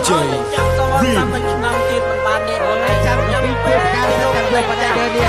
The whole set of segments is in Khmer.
DJ Rim ចាំពីពេលការសិក្សាយកបណ្ដាដើរនេះ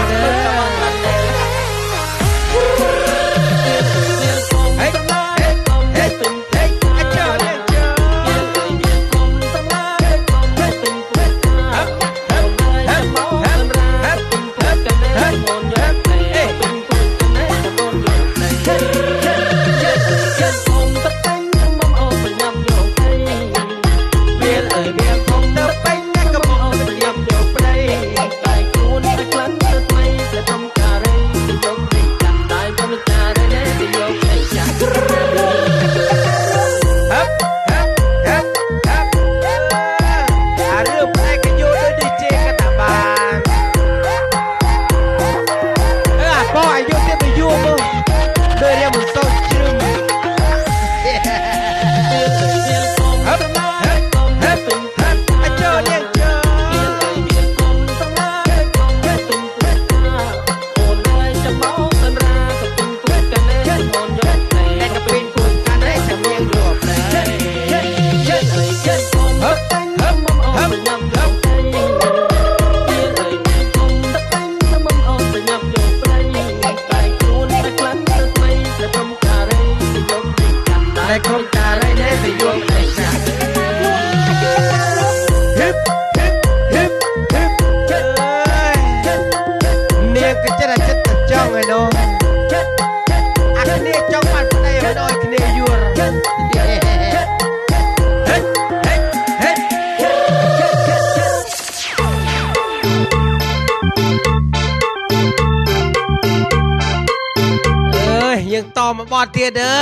យើងតមកបត់ទៀតអើ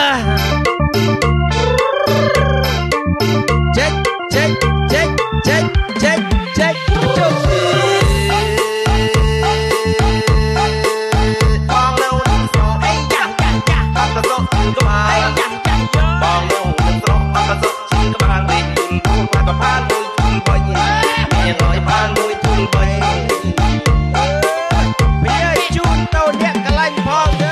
ចេកចេកចេកចេកចេកចេកជុំបងនៅនឹងស្រោអីយ៉ាយ៉ាយ៉ាអត់ប្រសក់ក្បាលអីយ៉ាយ៉ាយ៉ាបងនៅនឹងស្រោអត់ប្រសក់ជិះក្បាលវិញគូមកផានមួយជុំបីមានរយផានមួយជុំបីពេលជូនទៅអ្នកកន្លែងផងទៅ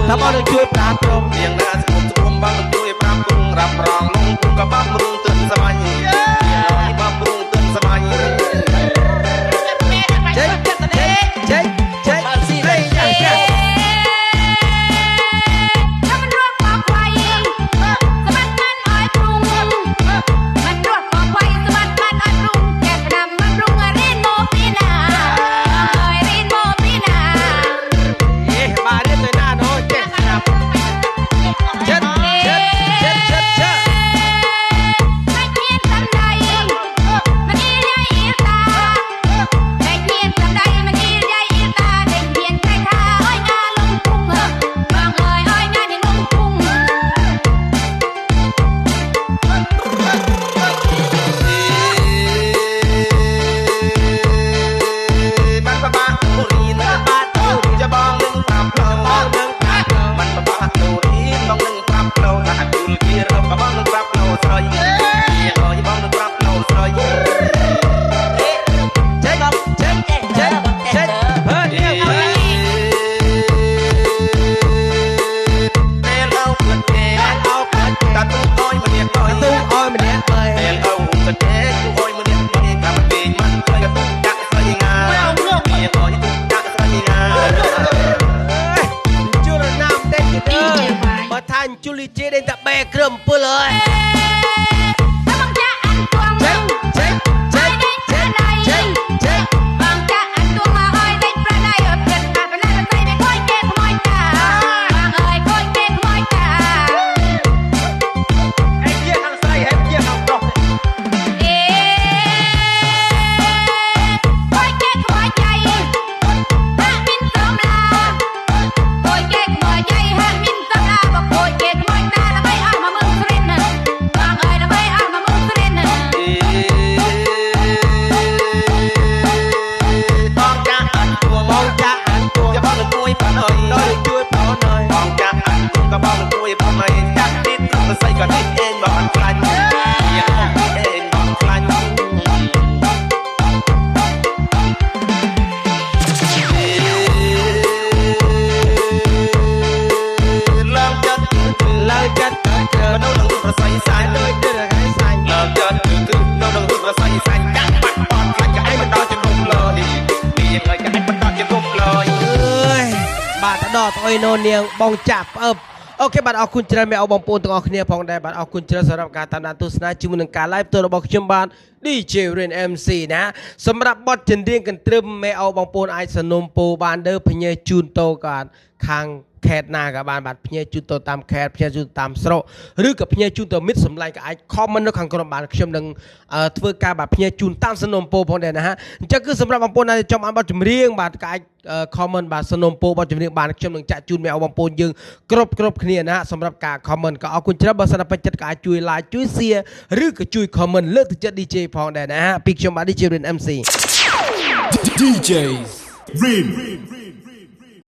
ถ้าบอกช่วยปราบปรามเพียงน่าสงบสงบบ้างช่วยปราบปรุงรับรองลงทุนกับบ้านรุ่งตื่นสมัยบ้านรุ่งตื่นสมัยเจ๊เจ๊เจ๊เจ๊เจ๊สิเจ๊เจ๊ถ้ามันรวดปอกไฟสมัดมันอ้อยปรุงมันรวดปอกไฟสมัดมันอ้อยปรุงแกะนำมันปรุงรีนโมปีนารีนโมปีนามาเรียนเลยนะเจ๊ ជូលីជេដេញតាបែក្រឹមពលអើយបងចាអានទួងចេះចេះចេះចេះចេះចេះបងចាអានទួងមកឲ្យដេញប្រដៃអត់ព្រឹកអាបណៃទៅតែខូចគេខ្មោចតាបងអើយខូចគេខ្មោចតាអេជាខាងស្រីអេជាខាងប្រុសអេខូចគេខ្មោចចៃហាក់មានសំឡាខូចគេខ្មោចចៃហាក់មានសំឡាបើខូចគេខ្មោចតាដើម្បីអស់មកមើលស្រីណាបងអើយដើម្បីអស់មកមើលស្រីណាបងចាអានទួងបងចាអានទួងจะបងជួយប៉ានអើយដល់ជួយប៉ានអើយបងចាអានទួងក៏បងជួយប៉ានអើយចាក់ទីត្រឹមស្អីក៏នេះឯងបងខ្លាញ់យ៉ាឯងបងខ្លាញ់ឡើងចិត្តនៅនឹងប្រស័យសាញ់ដូចទៅថ្ងៃសាញ់ឡើងចិត្តគឺនៅនឹងប្រស័យសាញ់ចាក់បាត់បត់ខ្លាញ់ក៏ឯងមិនដល់ជំនុំលើនេះហើយក៏ឯងមិនដល់ជំនុំលើអើយបាទដល់ទៅអីនោះនាងបងចាក់ផ្អឹបអូខេបាទអរគុណច្រើនមេអបងប្អូនទាំងអស់គ្នាផងដែរបាទអរគុណច្រើនសម្រាប់ការតាមដានទស្សនាជាមួយនឹងការ live ផ្ទាល់របស់ខ្ញុំបាទ DJ Rain MC ណាសម្រាប់បទចម្រៀងកន្ទ្រឹមមេអបងប្អូនអាចសនំពោបានដើផ្ញើជូនតោកាខាងខេតណាក៏បានបាទផ្ញើជូនទៅតាមខេតផ្ញើជូនតាមស្រុកឬក៏ផ្ញើជូនទៅមិត្តសម្លាញ់ក៏អាច comment នៅខាងក្រោមបានខ្ញុំនឹងធ្វើការបាទផ្ញើជូនតាមសនំពោផងដែរណាហ่ะអញ្ចឹងគឺសម្រាប់បងប្អូនដែលចង់អានបទចម្រៀងបាទក៏អាច comment បាទសនំពោបទចម្រៀងបានខ្ញុំនឹងចាក់ជូនមេអបងប្អូនយើងគ្រប់គ្នាណាសម្រាប់ការ comment ក៏អរគុណច្រើនបើសិនតែពេញចិត្តក៏អាចជួយ like ជួយ share ឬក៏ជួយ comment លើកទឹកចិត្ត DJ ផងដែរណាពីខ្ញុំបាទ DJ Rain MC DJs Rain